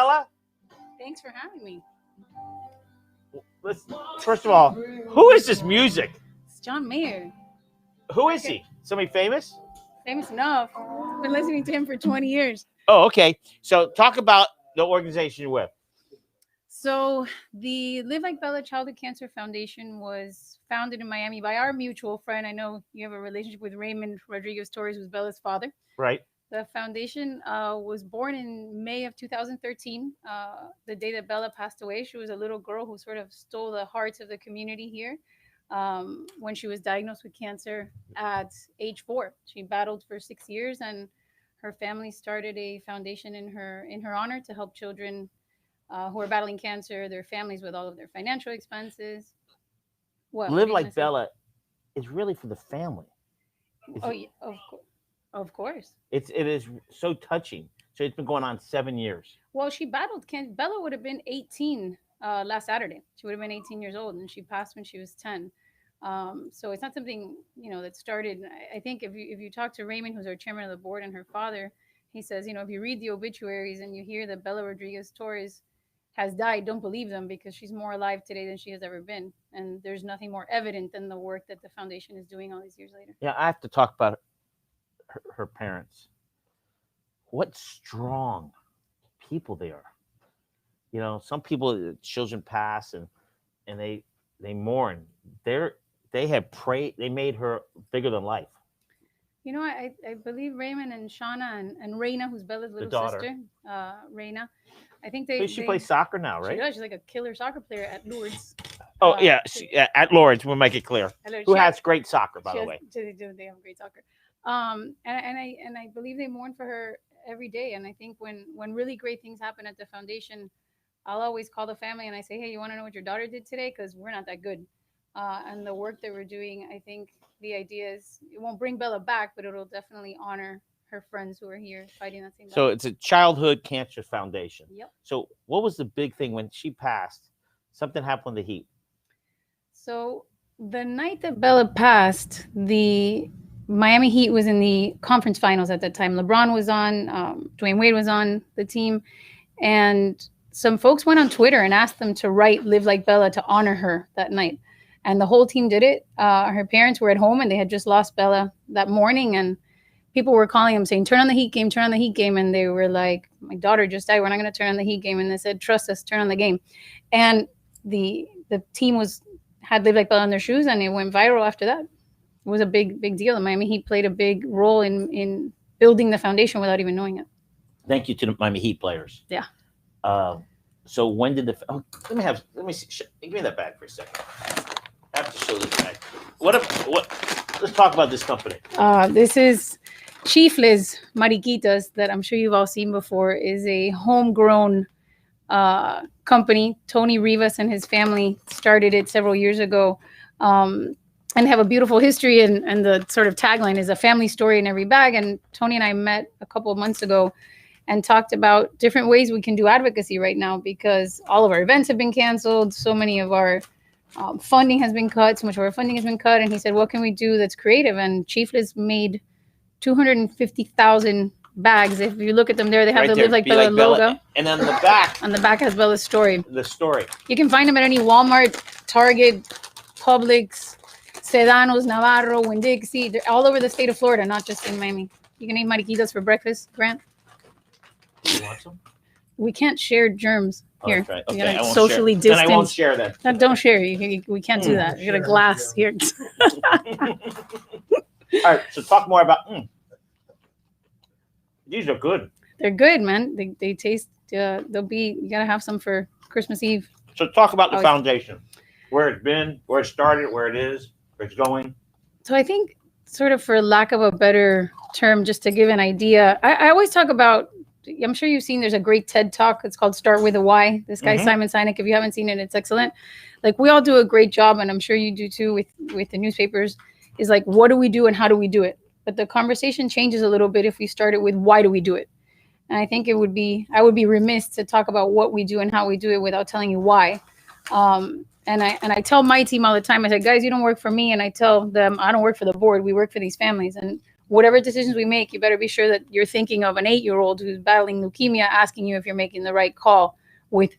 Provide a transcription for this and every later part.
Bella? Thanks for having me. First of all, who is this music? It's John Mayer. Who is he? Somebody famous? Famous enough. I've been listening to him for 20 years. Oh, okay. So talk about the organization you're with. So the Live Like Bella Childhood Cancer Foundation was founded in Miami by our mutual friend. I know you have a relationship with Raymond Rodriguez-Torres, who's Bella's father. Right. The foundation was born in May of 2013, the day that Bella passed away. She was a little girl who sort of stole the hearts of the community here when she was diagnosed with cancer at age 4. She battled for 6 years, and her family started a foundation in her honor to help children who are battling cancer, their families with all of their financial expenses. Live Like Bella is really for the family. Yeah, of course. It is so touching. So it's been going on 7 years. Well, she battled cancer. Bella would have been 18 last Saturday. She would have been 18 years old, and she passed when she was 10. So it's not something that started. I think if you talk to Raymond, who's our chairman of the board, and her father, he says, if you read the obituaries and you hear that Bella Rodriguez Torres has died, don't believe them, because she's more alive today than she has ever been, and there's nothing more evident than the work that the foundation is doing all these years later. Yeah, I have to talk about her parents. What strong people they are. Some people, children pass and they mourn. They have prayed. They made her bigger than life. I believe Raymond and Shauna and Reina, who's Bella's little sister, Reina. I think she plays soccer now, right? She does. She's like a killer soccer player at Lourdes. Oh yeah, at Lourdes. We'll make it clear. Who has great soccer, by the way? They have great soccer. And I believe they mourn for her every day. And I think when really great things happen at the foundation, I'll always call the family and I say, hey, you want to know what your daughter did today? Because we're not that good. And the work that we're doing, I think the idea is it won't bring Bella back, but it'll definitely honor her friends who are here fighting that same battle. So it's a childhood cancer foundation. Yep. So what was the big thing when she passed? Something happened with the Heat. So the night that Bella passed, the Miami Heat was in the conference finals at that time. LeBron was on, Dwayne Wade was on the team, and some folks went on Twitter and asked them to write "Live Like Bella" to honor her that night. And the whole team did it. Her parents were at home and they had just lost Bella that morning, and people were calling them saying, turn on the Heat game, turn on the Heat game. And they were like, my daughter just died. We're not going to turn on the Heat game. And they said, trust us, turn on the game. And the team had Live Like Bella in their shoes, and it went viral after that. It was a big deal. The Miami Heat played a big role in building the foundation without even knowing it. Thank you to the Miami Heat players. Yeah. So when did let me see. Give me that bag for a second. I have to show this bag. Let's talk about this company. This is Chifles Mariquitas that I'm sure you've all seen before. Is a homegrown company. Tony Rivas and his family started it several years ago, and have a beautiful history. And the sort of tagline is a family story in every bag. And Tony and I met a couple of months ago and talked about different ways we can do advocacy right now, because all of our events have been canceled. So many of our funding has been cut. So much of our funding has been cut. And he said, what can we do that's creative? And Chifles made 250,000 bags. If you look at them there, they have the Live Like Bella logo. And on the back. On the back has Bella's story. The story. You can find them at any Walmart, Target, Publix, Sedanos, Navarro, Winn-Dixie. They're all over the state of Florida, not just in Miami. You can eat mariquitas for breakfast, Grant. You want some? We can't share germs here. That's right. Okay, you I won't socially share. distance. Then I won't share that. No, don't share. We can't do that. You got a glass here. All right. So talk more about. These are good. They're good, man. They taste. They'll be. You gotta have some for Christmas Eve. So talk about the foundation, where it's been, where it started, where it is, where it's going. So I think, sort of for lack of a better term, just to give an idea, I always talk about. I'm sure you've seen, there's a great TED Talk. It's called Start With a Why. This guy, Simon Sinek, if you haven't seen it, it's excellent. Like, we all do a great job, and I'm sure you do too with the newspapers, is like, what do we do and how do we do it? But the conversation changes a little bit if we start it with why do we do it? And I think I would be remiss to talk about what we do and how we do it without telling you why. And I tell my team all the time, I said, guys, you don't work for me. And I tell them, I don't work for the board. We work for these families. And whatever decisions we make, you better be sure that you're thinking of an 8-year-old who's battling leukemia, asking you if you're making the right call with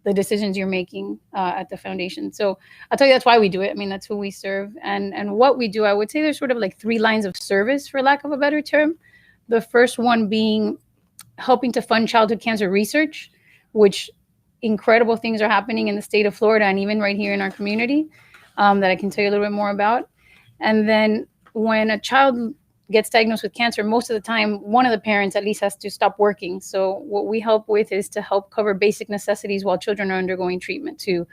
the decisions you're making at the foundation. So I'll tell you that's why we do it. I mean, that's who we serve, and what we do. I would say there's sort of like 3 lines of service, for lack of a better term. The first one being helping to fund childhood cancer research, which incredible things are happening in the state of Florida and even right here in our community, that I can tell you a little bit more about. And then when a child gets diagnosed with cancer, most of the time, one of the parents at least has to stop working. So what we help with is to help cover basic necessities while children are undergoing treatment, to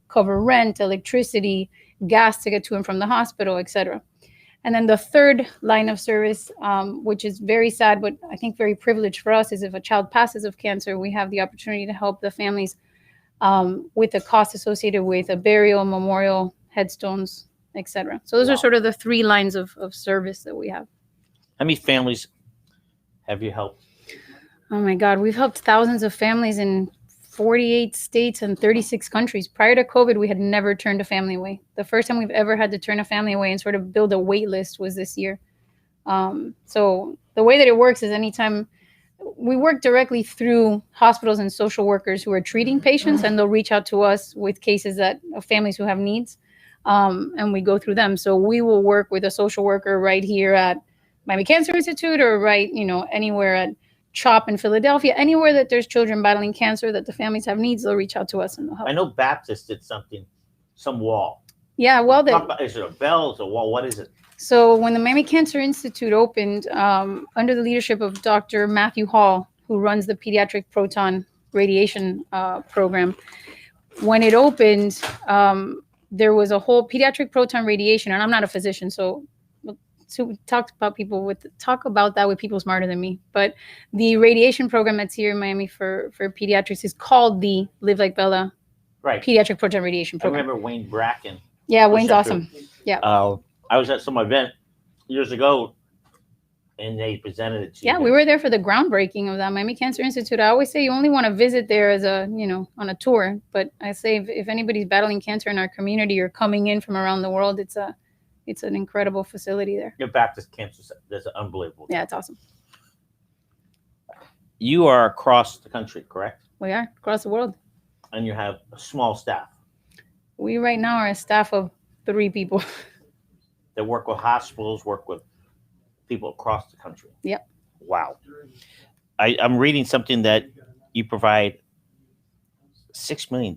cover rent, electricity, gas to get to and from the hospital, etc. And then the third line of service, which is very sad, but I think very privileged for us, is if a child passes of cancer, we have the opportunity to help the families with the cost associated with a burial, memorial, headstones, etc. So those are sort of the 3 lines of service that we have. How many families have you helped? Oh my God, we've helped thousands of families in 48 states and 36 countries. Prior to COVID, we had never turned a family away. The first time we've ever had to turn a family away and sort of build a wait list was this year. So the way that it works is anytime we work directly through hospitals and social workers who are treating patients, and they'll reach out to us with cases that of families who have needs, and we go through them. So we will work with a social worker right here at Miami Cancer Institute, or right, anywhere at CHOP in Philadelphia, anywhere that there's children battling cancer that the families have needs, they'll reach out to us and they'll help. I know Baptist did something, some wall. Yeah, well, is it a bell? Is it a wall? What is it? So when the Miami Cancer Institute opened, under the leadership of Dr. Matthew Hall, who runs the pediatric proton radiation program, when it opened, there was a whole pediatric proton radiation, and I'm not a physician, so talk about that with people smarter than me. But the radiation program that's here in Miami for pediatrics is called the Live Like Bella Pediatric Proton Radiation Program. I remember Wayne Bracken. Yeah, Wayne's awesome. Yeah. I was at some event years ago, and they presented it to you. Yeah, we were there for the groundbreaking of that Miami Cancer Institute. I always say you only want to visit there as on a tour. But I say if anybody's battling cancer in our community or coming in from around the world, it's an incredible facility there. Your Baptist Cancer Center, that's unbelievable. Yeah, it's awesome. You are across the country, correct? We are across the world. And you have a small staff. We right now are a staff of 3 people. That work with hospitals, work with people across the country. Yep. Wow. I'm reading something that you provide $6 million.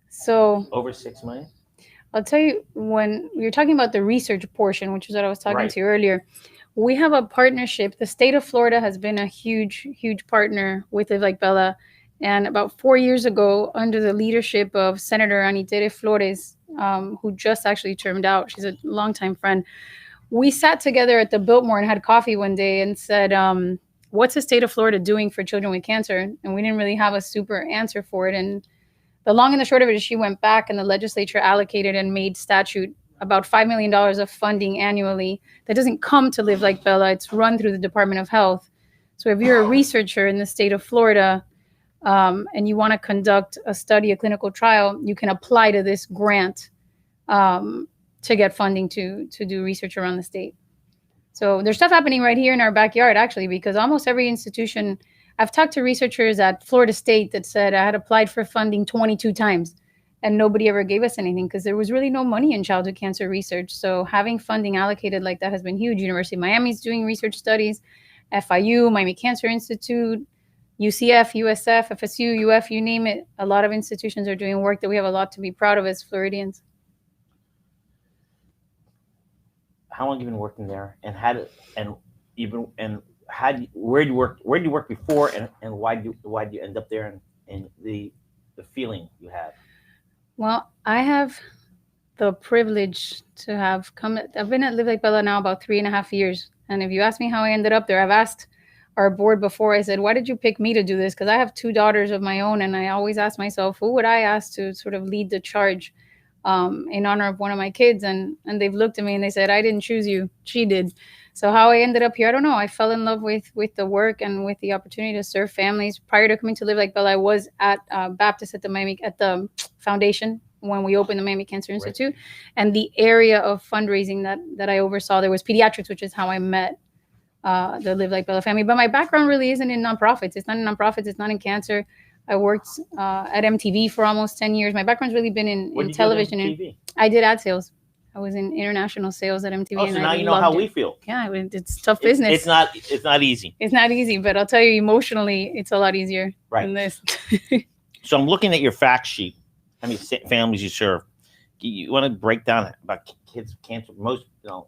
So over $6 million. I'll tell you, when you're talking about the research portion, which is what I was talking to you earlier, we have a partnership. The state of Florida has been a huge, huge partner with Live Like Bella. And about 4 years ago, under the leadership of Senator Anitere Flores, who just actually termed out, she's a longtime friend, we sat together at the Biltmore and had coffee one day and said, what's the state of Florida doing for children with cancer? And we didn't really have a super answer for it. And the long and the short of it is she went back and the legislature allocated and made statute about $5 million of funding annually that doesn't come to Live Like Bella. It's run through the Department of Health. So if you're a researcher in the state of Florida and you want to conduct a study, a clinical trial, you can apply to this grant to get funding to do research around the state. So there's stuff happening right here in our backyard, actually, because almost every institution, I've talked to researchers at Florida State that said I had applied for funding 22 times and nobody ever gave us anything because there was really no money in childhood cancer research. So having funding allocated like that has been huge. University of Miami's doing research studies, FIU, Miami Cancer Institute, UCF, USF, FSU, UF, you name it. A lot of institutions are doing work that we have a lot to be proud of as Floridians. How long have you been working there, and where do you work before, and why do you end up there, and the feeling you had? Well, I have the privilege to have I've been at Live Like Bella now about 3.5 years. And if you ask me how I ended up there, I've asked our board before. I said, why did you pick me to do this? Because I have 2 daughters of my own. And I always ask myself, who would I ask to sort of lead the charge in honor of one of my kids? And they've looked at me and they said, I didn't choose you. She did. So how I ended up here, I don't know. I fell in love with the work and with the opportunity to serve families. Prior to coming to Live Like Bella, I was at Baptist at the foundation when we opened the Miami Cancer Institute. And the area of fundraising that I oversaw, there was pediatrics, which is how I met the Live Like Bella family. But my background really isn't in nonprofits. It's not in nonprofits. It's not in cancer. I worked at MTV for almost 10 years. My background's really been in television. And I did ad sales. I was in international sales at MTV. Oh, so now you know how we feel. Yeah, it's tough business. It's not easy. It's not easy, but I'll tell you, emotionally, it's a lot easier than this. So I'm looking at your fact sheet. How many families you serve? You want to break down about kids with cancer? Most, how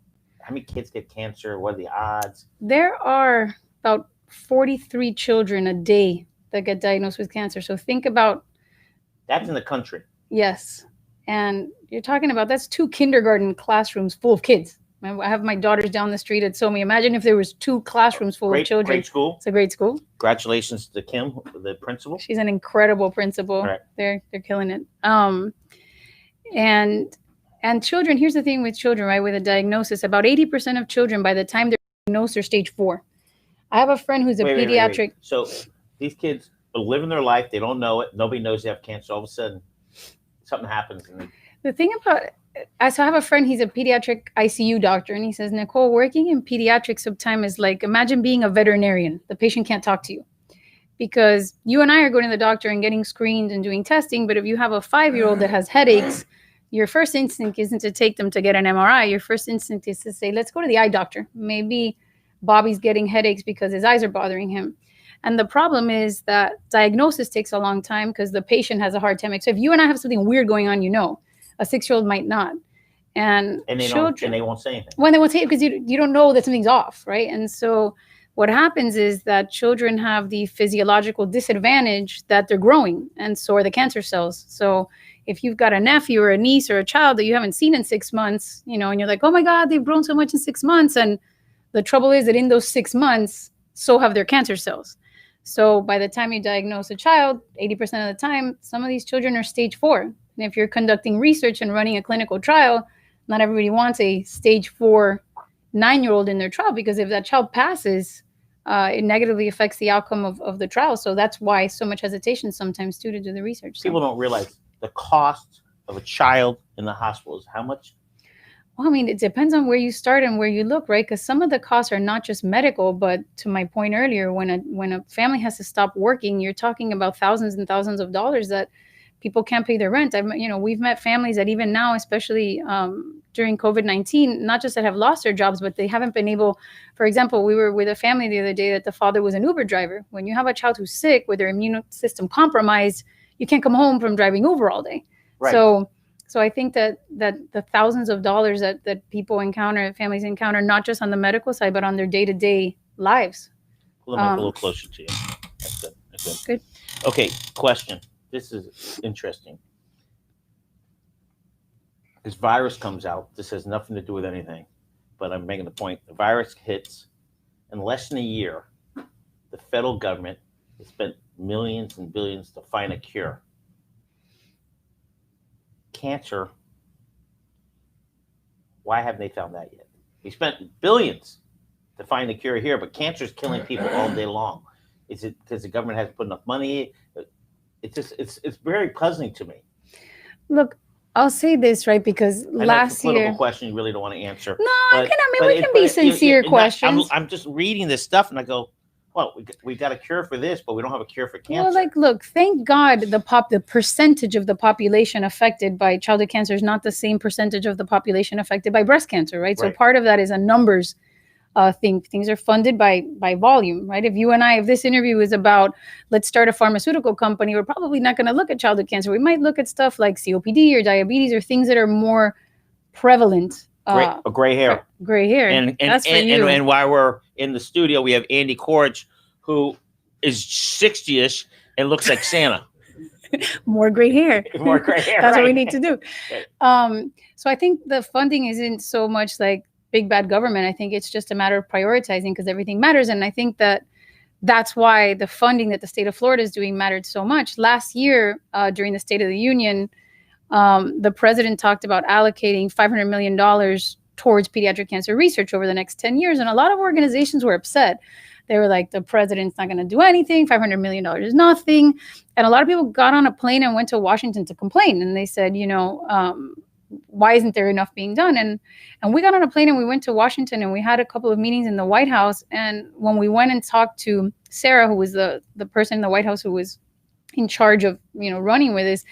many kids get cancer? What are the odds? There are about 43 children a day that get diagnosed with cancer. So think about... That's in the country. Yes. And you're talking about, that's 2 kindergarten classrooms full of kids. I have my daughters down the street at SOMI. Imagine if there was 2 classrooms full of children. Great school. It's a great school. Congratulations to Kim, the principal. She's an incredible principal. Right. They're killing it. And children, here's the thing with children, right? With a diagnosis, about 80% of children, by the time they're diagnosed, are stage 4. I have a friend who's a pediatric. Wait. So these kids are living their life. They don't know it. Nobody knows they have cancer. All of a sudden, something happens. The thing about, so I have a friend, he's a pediatric ICU doctor, and he says, Nicole, working in pediatrics sometimes is like, imagine being a veterinarian. The patient can't talk to you because you and I are going to the doctor and getting screened and doing testing. But if you have a 5-year-old that has headaches, your first instinct isn't to take them to get an MRI. Your first instinct is to say, let's go to the eye doctor. Maybe Bobby's getting headaches because his eyes are bothering him. And the problem is that diagnosis takes a long time because the patient has a hard time. So if you and I have something weird going on, a 6-year-old might not. And they won't say anything. When they won't say it because you don't know that something's off, right? And so what happens is that children have the physiological disadvantage that they're growing, and so are the cancer cells. So if you've got a nephew or a niece or a child that you haven't seen in 6 months, and you're like, oh my God, they've grown so much in 6 months. And the trouble is that in those 6 months, so have their cancer cells. So by the time you diagnose a child, 80% of the time, some of these children are stage 4. And if you're conducting research and running a clinical trial, not everybody wants a stage 4 9-year-old in their trial, because if that child passes, it negatively affects the outcome of the trial. So that's why so much hesitation sometimes to do the research. People don't realize the cost of a child in the hospital is how much? Well, I mean, it depends on where you start and where you look, right? Because some of the costs are not just medical, but to my point earlier, when a family has to stop working, you're talking about thousands and thousands of dollars that people can't pay their rent. We've met families that even now, especially during COVID-19, not just that have lost their jobs, but they haven't been able. For example, we were with a family the other day that the father was an Uber driver. When you have a child who's sick with their immune system compromised, you can't come home from driving Uber all day. Right. So I think that the thousands of dollars that people encounter, families encounter, not just on the medical side, but on their day-to-day lives. Pull them up a little closer to you. That's good. That's good. Okay, question. This is interesting. This virus comes out. This has nothing to do with anything, but I'm making the point. The virus hits. In less than a year, the federal government has spent millions and billions to find a cure. Cancer, why haven't they found that yet? We spent billions to find a cure here, but cancer is killing people all day long. Is it because the government hasn't put enough money? It's very puzzling to me. Look, I'll say this, right? Because last year, political question you really don't want to answer. No, we can be sincere questions. I'm just reading this stuff and I go, well, we got a cure for this, but we don't have a cure for cancer. Well, look, thank God the percentage of the population affected by childhood cancer is not the same percentage of the population affected by breast cancer, right? So part of that is a numbers thing. Things are funded by volume, right? If this interview is about, let's start a pharmaceutical company, we're probably not going to look at childhood cancer. We might look at stuff like COPD or diabetes or things that are more prevalent. Gray hair. Gray hair. And while we're in the studio, we have Andy Corge, who is 60-ish and looks like Santa. More gray hair. More gray hair. That's what we need to do. So I think the funding isn't so much like big bad government. I think it's just a matter of prioritizing because everything matters. And I think that's why the funding that the state of Florida is doing mattered so much. Last year, during the State of the Union, the president talked about allocating $500 million towards pediatric cancer research over the next 10 years. And a lot of organizations were upset. They were like, the president's not going to do anything. $500 million is nothing. And a lot of people got on a plane and went to Washington to complain. And they said, why isn't there enough being done? And we got on a plane and we went to Washington and we had a couple of meetings in the White House. And when we went and talked to Sarah, who was the person in the White House who was in charge of, running with this,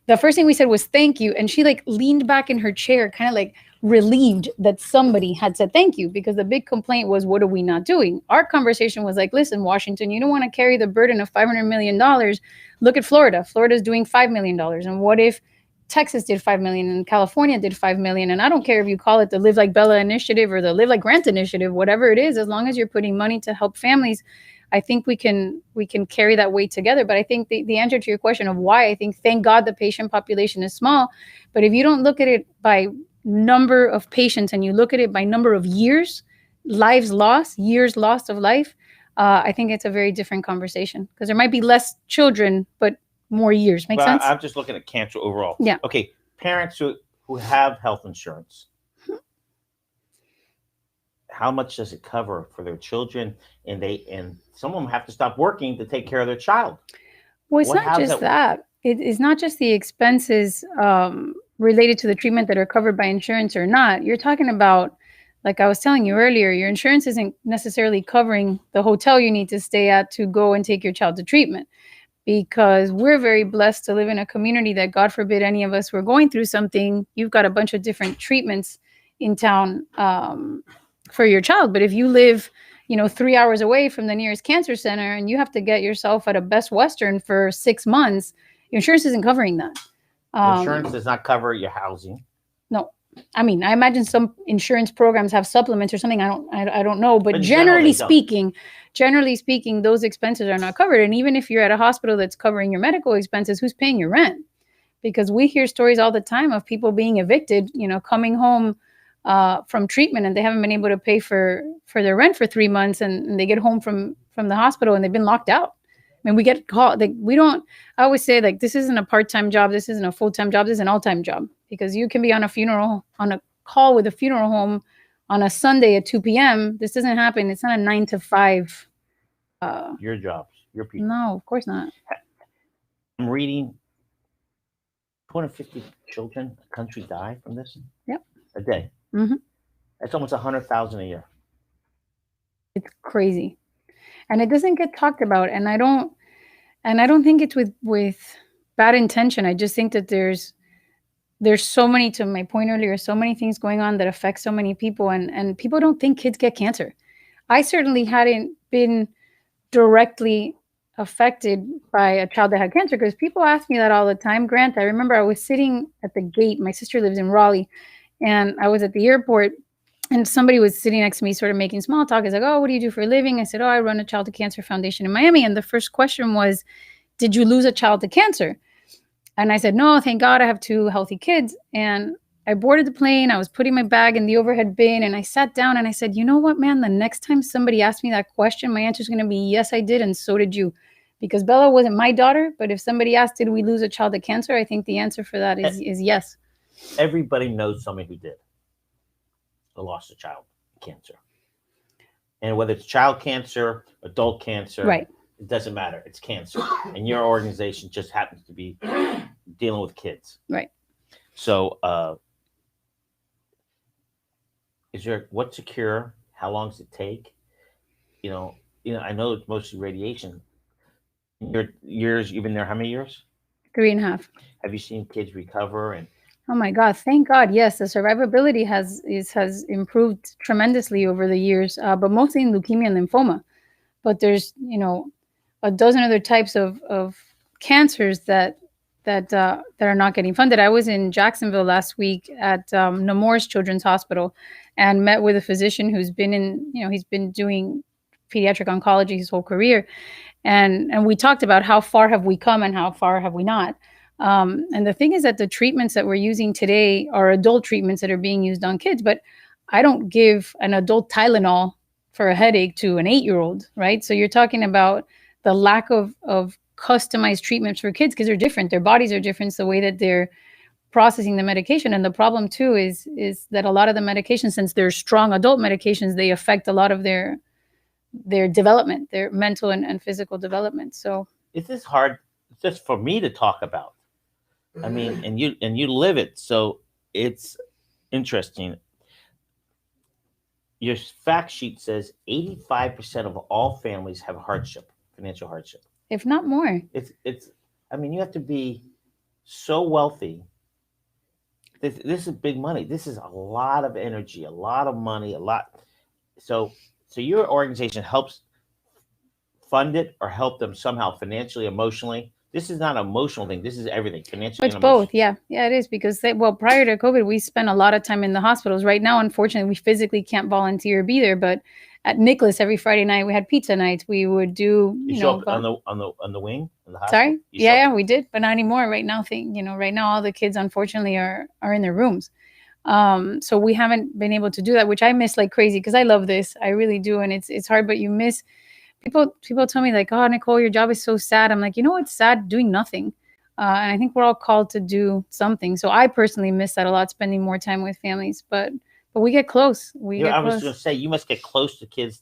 the first thing we said was thank you. And she like leaned back in her chair, kind of like relieved that somebody had said thank you, because the big complaint was, what are we not doing? Our conversation was like, listen, Washington, you don't want to carry the burden of $500 million. Look at Florida. Florida's doing $5 million. And what if Texas did 5 million and California did 5 million? And I don't care if you call it the Live Like Bella initiative or the Live Like Grant initiative, whatever it is, as long as you're putting money to help families, I think we can carry that weight together. But I think the answer to your question of why, I think, thank God the patient population is small. But if you don't look at it by number of patients and you look at it by number of years, lives lost, years lost of life, I think it's a very different conversation, because there might be less children, but more years. Make sense? I'm just looking at cancer overall. Yeah. Okay. Parents who have health insurance, how much does it cover for their children? And some of them have to stop working to take care of their child. Well, it's not just that. It is not just the expenses related to the treatment that are covered by insurance or not. You're talking about, like I was telling you earlier, your insurance isn't necessarily covering the hotel you need to stay at to go and take your child to treatment. Because we're very blessed to live in a community that, God forbid, any of us were going through something, you've got a bunch of different treatments in town for your child. But if you live, 3 hours away from the nearest cancer center and you have to get yourself at a Best Western for 6 months, your insurance isn't covering that. Insurance does not cover your housing. No. I mean, I imagine some insurance programs have supplements or something. I don't know. But generally speaking, those expenses are not covered. And even if you're at a hospital that's covering your medical expenses, who's paying your rent? Because we hear stories all the time of people being evicted, coming home from treatment and they haven't been able to pay for their rent for 3 months, and they get home from the hospital and they've been locked out. I mean, we get called, like, I always say, like, this isn't a part-time job. This isn't a full-time job. This is an all-time job, because you can be on a call with a funeral home on a Sunday at 2 p.m. This doesn't happen. It's not a 9 to 5. Your jobs, your people. No, of course not. I'm reading 250 children in the country die from this. Yep. A day. Mm-hmm. That's almost 100,000 a year. It's crazy. And it doesn't get talked about. And I don't think it's with bad intention. I just think that there's so many, to my point earlier, so many things going on that affect so many people. And people don't think kids get cancer. I certainly hadn't been directly affected by a child that had cancer, because people ask me that all the time. Grant, I remember I was sitting at the gate. My sister lives in Raleigh, and I was at the airport, and somebody was sitting next to me, sort of making small talk. He's like, oh, what do you do for a living? I said, oh, I run a child to cancer foundation in Miami. And the first question was, did you lose a child to cancer? And I said, no, thank God I have 2 healthy kids. And I boarded the plane. I was putting my bag in the overhead bin, and I sat down and I said, you know what, man, the next time somebody asks me that question, my answer is going to be, yes, I did. And so did you. Because Bella wasn't my daughter. But if somebody asked, did we lose a child to cancer? I think the answer for that is yes. Everybody knows somebody who did. Lost a child to cancer. And whether it's child cancer, adult cancer, right, it doesn't matter. It's cancer. And your organization just happens to be dealing with kids. Right. So what's a cure? How long does it take? I know it's mostly radiation. Your years, you've been there how many years? 3.5. Have you seen kids recover? And oh my God, thank God. Yes, the survivability has improved tremendously over the years, but mostly in leukemia and lymphoma. But there's, a dozen other types of cancers that are not getting funded. I was in Jacksonville last week at Nemours Children's Hospital and met with a physician who's been he's been doing pediatric oncology his whole career. And we talked about how far have we come and how far have we not. And the thing is that the treatments that we're using today are adult treatments that are being used on kids. But I don't give an adult Tylenol for a headache to an 8-year-old, right? So you're talking about the lack of customized treatments for kids, because they're different. Their bodies are different. It's the way that they're processing the medication. And the problem too is that a lot of the medications, since they're strong adult medications, they affect a lot of their their development, their mental and physical development. So It's just hard just for me to talk about. I mean, and you live it, so it's interesting. Your fact sheet says 85% of all families have hardship, financial hardship. if not more. It's I mean, you have to be so wealthy. This is big money. This is a lot of energy, a lot of money, a lot. So your organization helps fund it or help them somehow financially, emotionally. This is not an emotional thing. This is everything, financially It's and both. emotionally. Yeah, it is because well, prior to COVID, we spent a lot of time in the hospitals. Right now, unfortunately, we physically can't volunteer or be there. But at Nicoles, every Friday night, we had pizza nights. We would do, You show up on the wing in the hospital. Sorry, yeah, we did, but not anymore. Right now, right now, all the kids unfortunately are in their rooms. So we haven't been able to do that, which I miss like crazy because I love this. I really do, and it's hard, but you miss people. People tell me like, "Oh, Nicole, your job is so sad." I'm like, you know, it's sad doing nothing. And I think we're all called to do something. So I personally miss that a lot, spending more time with families. But we get close. I was going to say, you must get close to kids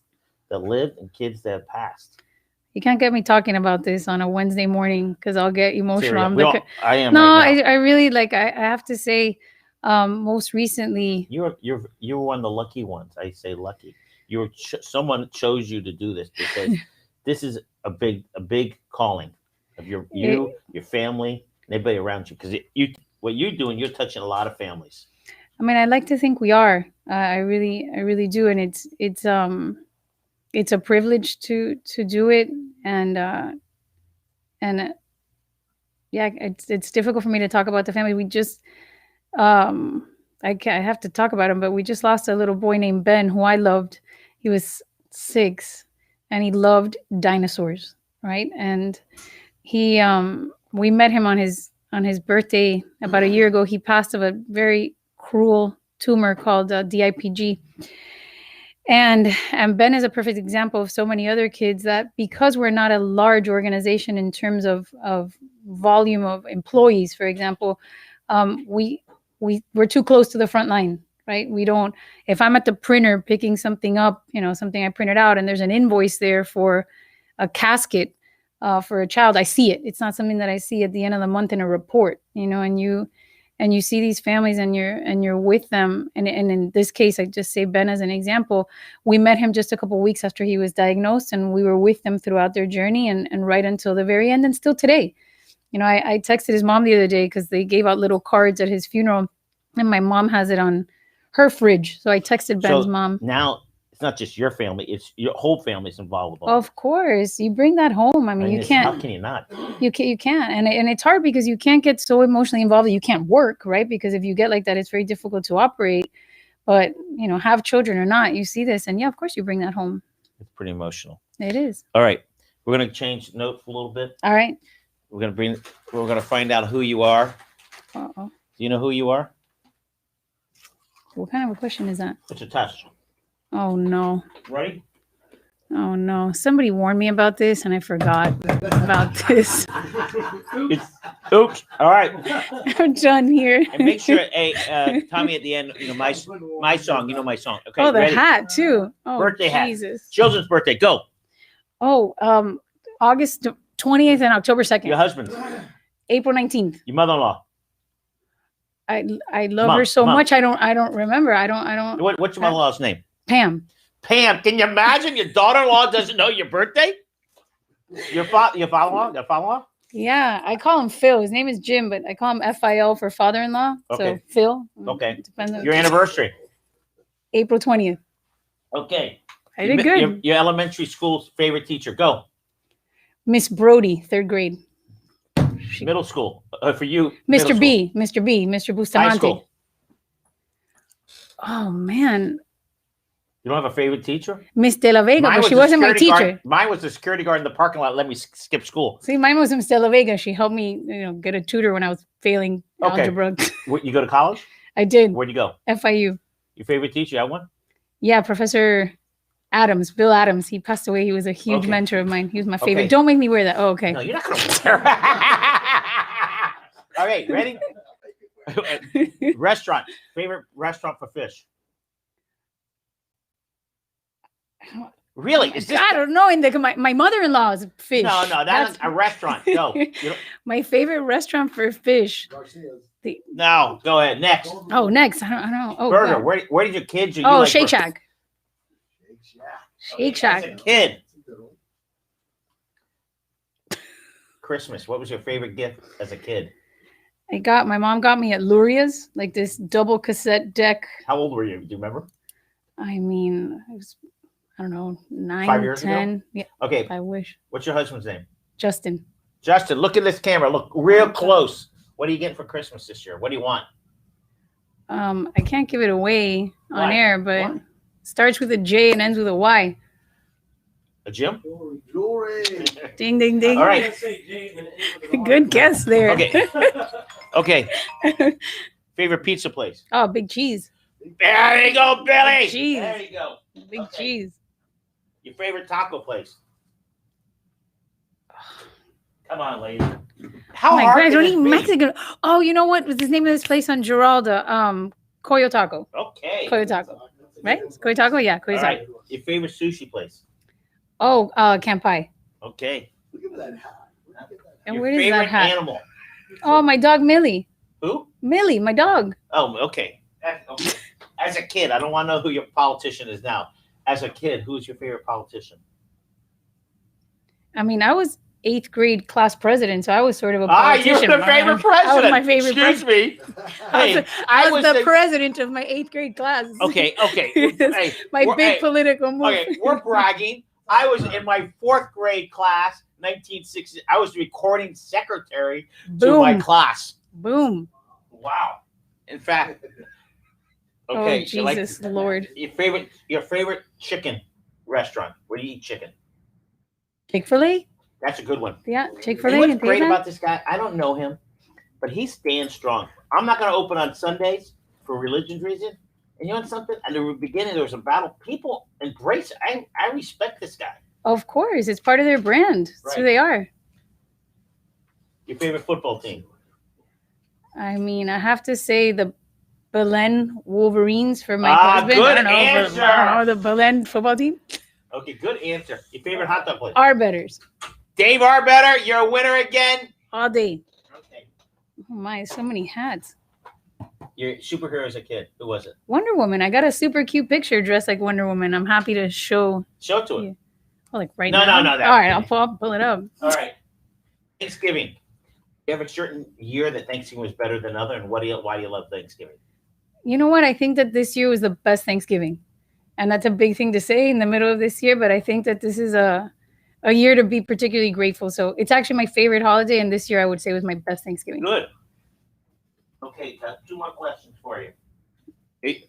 that live and kids that have passed. You can't get me talking about this on a Wednesday morning because I'll get emotional. I am. No, right now. I really like. I have to say, most recently, you're one of the lucky ones. I say lucky. Someone chose you to do this because this is a big calling of your family, and everybody around you. Because what you're doing, you're touching a lot of families. I mean, I like to think we are. I really do, and it's a privilege to do it, and yeah, it's difficult for me to talk about the family. We just I have to talk about him, but we just lost a little boy named Ben who I loved. He was 6 and he loved dinosaurs, right? And he we met him on his birthday about a year ago. He passed of a very cruel tumor called DIPG. And Ben is a perfect example of so many other kids that because we're not a large organization in terms of volume of employees, for example, we're too close to the front line, right? We don't, if I'm at the printer picking something up, something I printed out and there's an invoice there for a casket for a child, I see it. It's not something that I see at the end of the month in a report, and you see these families and you're with them. And in this case, I just say Ben as an example. We met him just a couple of weeks after he was diagnosed, and we were with them throughout their journey and right until the very end, and still today. I texted his mom the other day because they gave out little cards at his funeral, and my mom has it on her fridge. So I texted Ben's mom. Now it's not just your family; it's your whole family's involved. Of course, you bring that home. I mean, you can't. How can you not? You can't, and it's hard because you can't get so emotionally involved that you can't work, right? Because if you get like that, it's very difficult to operate. But have children or not, you see this, and yeah, of course, you bring that home. It's pretty emotional. It is. All right, we're gonna change notes a little bit. All right. We're gonna find out who you are. Uh-oh. Do you know who you are? What kind of a question is that? It's a test. Oh no. Ready? Oh no. Somebody warned me about this and I forgot about this. Oops. All right. I'm done here. And make sure, Tommy, at the end, my song. You know my song. Okay. Oh, the ready? hat too. Oh, birthday Jesus. hat. Children's birthday. Go. Oh, August 20th and October 2nd. Your husband. April 19th. Your mother-in-law. I love her so much. I don't remember. I don't. What's your mother-in-law's name? Pam. Pam. Can you imagine your daughter-in-law doesn't know your birthday? Your father-in-law? Yeah, I call him Phil. His name is Jim, but I call him FIL for father-in-law. Okay. So Phil. Okay. Depends on your anniversary. April 20th. Okay. I did good. Your elementary school's favorite teacher. Go. Miss Brody, 3rd grade. Middle school. For you. Mr. B. Mr. Bustamante. High school. Oh, man. You don't have a favorite teacher? Miss De La Vega, but she wasn't my teacher. Mine was the security guard in the parking lot. Let me skip school. See, mine was Miss De La Vega. She helped me, get a tutor when I was failing algebra. You go to college? I did. Where'd you go? FIU. Your favorite teacher? You have one? Yeah, Professor Adams, Bill Adams. He passed away. He was a huge mentor of mine. He was my favorite. Okay. Don't make me wear that. Oh, okay. No, you're not going to wear All right, ready? Restaurant. Favorite restaurant for fish? Really? Is this? I don't know. My mother-in-law's fish. No, that's a restaurant. Go. My favorite restaurant for fish. No, go ahead. Next. Oh, next. I don't know. Oh, Burger. God. Where did your kids? Or Oh, you like Shake burger? Shack. Shake Shack. As a kid. Christmas. What was your favorite gift as a kid? My mom got me at Luria's, like this double cassette deck. How old were you? Do you remember? I mean, I don't know, 9, 5 years 10. ago? Yeah. Okay. I wish. What's your husband's name? Justin. Justin, look at this camera. Look real close. What are you getting for Christmas this year? What do you want? I can't give it away on Why? air, but Why? starts with a J and ends with a Y. A gym? Jewelry. Ding, ding, ding. All right. Good guess there. Okay. Okay. Favorite pizza place? Oh, Big Cheese. There you go, Billy. Cheese. There you go. Big Okay. Cheese. Your favorite taco place? Come on, lady. How Oh my hard God, I can don't this eat be? Mexican. Oh, you know what? What's the name of this place on Giralda? Coyo Taco. Okay. Coyo Taco. Right? It's Coyo Taco? Yeah, Coyo All Taco. right. Your favorite sushi place? Oh, Campai. Okay. Look at that hat. And Your where is favorite that hat? animal? Oh, my dog Millie. Who? Millie, my dog. Oh, okay. Okay. As a kid, I don't want to know who your politician is now. As a kid, who's your favorite politician? I mean, I was 8th grade class president, so I was sort of a Ah, you're politician. the favorite I president. was my favorite Excuse me. Hey, I was the the- president of my 8th grade class. Okay. Yes, Hey, my we're- big hey, political move. Okay, we're bragging. I was in my 4th grade class, 1960. I was the recording secretary to my Boom. class. Boom. Wow. In fact, okay. Oh, so like Jesus Lord. your favorite chicken restaurant. Where do you eat chicken? Chick-fil-A? That's a good one. Yeah, And Chick-fil-A. what's and great Dayton? about this guy? I don't know him, but he stands strong. I'm not going to open on Sundays for religious reason. And you know something? At the beginning, there was a battle. People embrace it. I respect this guy. Of course, it's part of their brand. It's who Right. they are. Your favorite football team? I mean, I have to say the Belen Wolverines for my Ah, husband. good I don't know, answer. I don't know, the Belen football team. Okay, good answer. Your favorite hot dog place? Arbetters. Dave Arbetter, you're a winner again. All day. Okay. Oh my, so many hats. Your superhero as a kid. Who was it? Wonder Woman. I got a super cute picture dressed like Wonder Woman. I'm happy to show. Show it to it. Oh, like right No, now. no, that- All right, I'll pull it up. All right. Thanksgiving. You have a certain year that Thanksgiving was better than other, and why do you love Thanksgiving? You know what? I think that this year was the best Thanksgiving. And that's a big thing to say in the middle of this year, but I think that this is a year to be particularly grateful. So it's actually my favorite holiday, and this year I would say was my best Thanksgiving. Good. Okay, two more questions for you. Hey,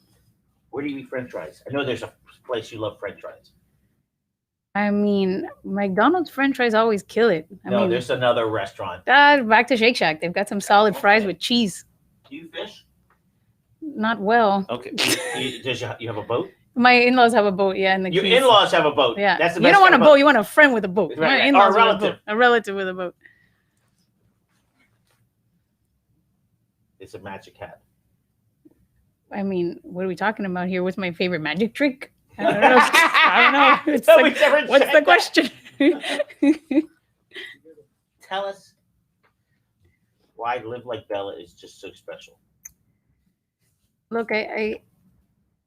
where do you eat French fries? I know there's a place you love French fries. I mean, McDonald's French fries always kill it. I No, mean, there's another restaurant. back to Shake Shack. They've got some solid fries with cheese. Do you fish? Not well. Okay. You have a boat? My in-laws have a boat, yeah. In the Your Keys. in-laws have a boat. Yeah. That's the You best don't want a kind of boat, you want a friend with a boat. Right, My right. in-laws Or a with relative. boat. A relative with a boat. It's a magic hat. I mean, what are we talking about here? What's my favorite magic trick? I don't know. I don't know. It's Nobody's like, ever what's said the that. question? Tell us why Live Like Bella is just so special. Look, I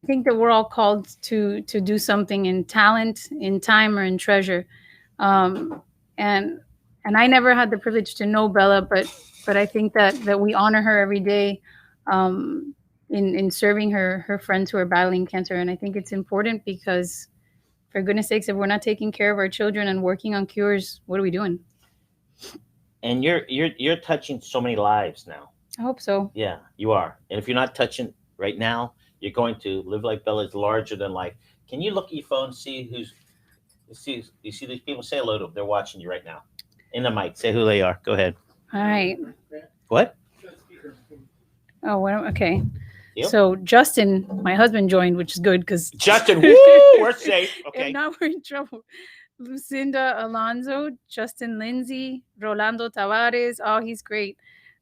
think that we're all called to do something in talent, in time, or in treasure. And I never had the privilege to know Bella, but I think that we honor her every day in serving her friends who are battling cancer. And I think it's important because, for goodness sakes, if we're not taking care of our children and working on cures, what are we doing? And you're touching so many lives now. I hope so. Yeah, you are. And if you're not touching right now, you're going to. Live Like Bella is larger than life. Can you look at your phone, see you see these people? Say hello to them. They're watching you right now. In the mic, say who they are. Go ahead. All right. What? Oh, well, okay. Yep. So Justin, my husband, joined, which is good because Justin, woo, we're safe. if Okay. not, we're in trouble. Lucinda Alonso, Justin Lindsay, Rolando Tavares. Oh, he's great.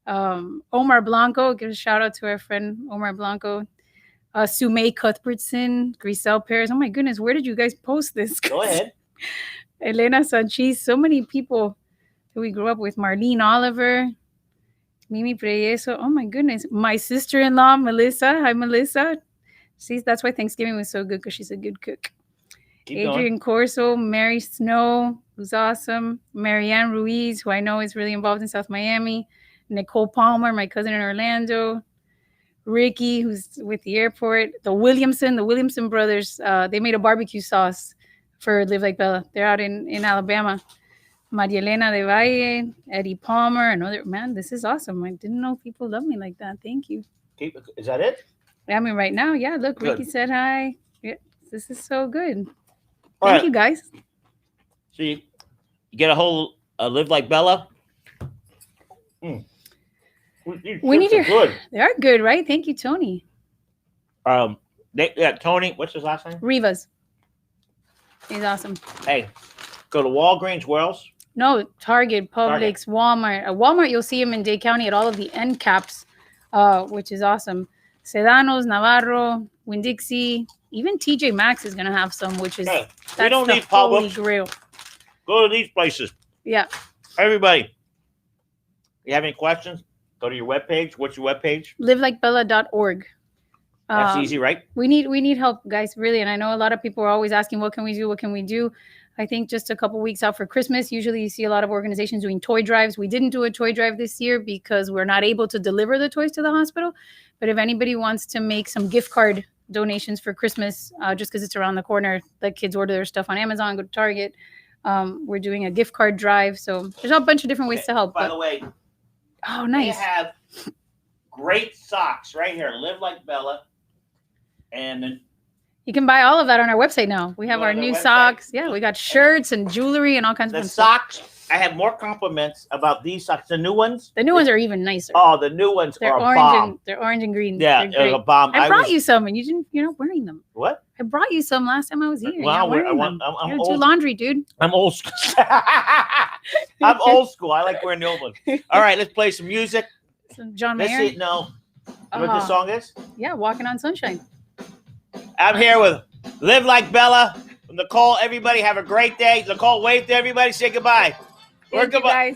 Omar Blanco, give a shout out to our friend Omar Blanco. Sumay Cuthbertson, Grisel Paris. Oh my goodness, where did you guys post this? Go ahead. Elena Sanchez, so many people that we grew up with. Marlene Oliver, Mimi Preyeso. Oh my goodness. My sister-in-law, Melissa. Hi, Melissa. See, that's why Thanksgiving was so good, because she's a good cook. Keep Adrian going. Corso, Mary Snow, who's awesome. Marianne Ruiz, who I know is really involved in South Miami. Nicole Palmer, my cousin in Orlando. Ricky, who's with the airport. The Williamson brothers, they made a barbecue sauce for Live Like Bella. They're out in Alabama. Maria Elena de Valle, Eddie Palmer, another man. This is awesome. I didn't know people love me like that. Thank you. Is that it? I mean, right now, yeah. Look, Good. Ricky said hi. Yeah, this is so good. All Thank right. you, guys. So you get a whole Live Like Bella. We need your. Good. They are good, right? Thank you, Tony. Tony, what's his last name? Rivas. He's awesome. Hey, go to Walgreens. Where else? No, Target, Publix, Walmart. At Walmart, you'll see him in Dade County at all of the end caps, which is awesome. Sedanos, Navarro, Winn-Dixie, even TJ Maxx is gonna have some, which is we don't need Publix. Grail. Go to these places. Yeah. Everybody, you have any questions? Go to your webpage. What's your webpage? livelikebella.org. That's easy, right? We need help, guys, really. And I know a lot of people are always asking, what can we do? What can we do? I think just a couple weeks out for Christmas, usually you see a lot of organizations doing toy drives. We didn't do a toy drive this year because we're not able to deliver the toys to the hospital. But if anybody wants to make some gift card donations for Christmas, just because it's around the corner, let kids order their stuff on Amazon, go to Target. We're doing a gift card drive. So there's a bunch of different ways to help. By the way, oh, nice. They have great socks right here. Live Like Bella. And then you can buy all of that on our website now. We have our new socks. Yeah, we got shirts and jewelry and all kinds of socks. Stuff. I have more compliments about these socks. The new ones. The new ones are even nicer. Oh, the new ones are a bomb. They're orange and green. Yeah, they're a bomb. I brought you some, and you're not wearing them. What? I brought you some last time I was here. Well, I'm old. Too laundry, dude. I'm old school. I'm old school. I like wearing the old ones. All right, let's play some music. Some John Mayer. You know what this song is? Yeah, Walking on Sunshine. I'm here with Live Like Bella. Nicole, everybody have a great day. Nicole, wave to everybody. Say goodbye. Thank you, guys.